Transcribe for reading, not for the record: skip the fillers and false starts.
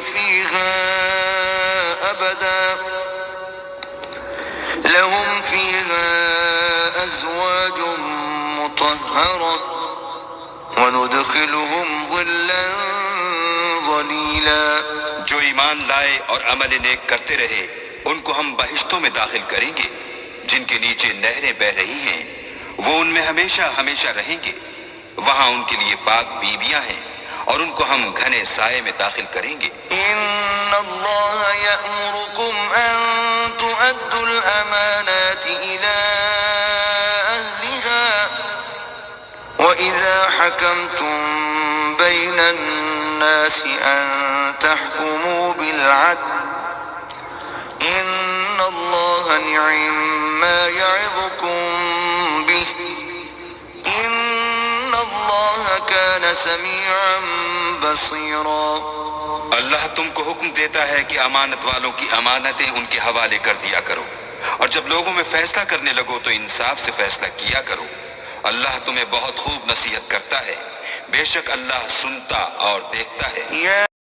فيها أبدا لهم فيها أزواج مطهرة وندخلهم ظلا ظليلا. جو ایمان لائے اور عمل نیک کرتے رہے ان کو ہم بہشتوں میں داخل کریں گے جن کے نیچے نہریں بہ رہی ہیں، وہ ان میں ہمیشہ ہمیشہ رہیں گے. وہاں ان کے لیے پاک بیویاں ہیں اور ان کو ہم گھنے سائے میں داخل کریں گے. إن الله يأمركم أن تؤدوا الأمانات إلى أهلها وإذا حكمتم بين الناس أن تحكموا بالعدل إن الله نعم ما يعظكم به إن الله كان سميعا بصيرا. اللہ تم کو حکم دیتا ہے کہ امانت والوں کی امانتیں ان کے حوالے کر دیا کرو، اور جب لوگوں میں فیصلہ کرنے لگو تو انصاف سے فیصلہ کیا کرو. اللہ تمہیں بہت خوب نصیحت کرتا ہے، بے شک اللہ سنتا اور دیکھتا ہے.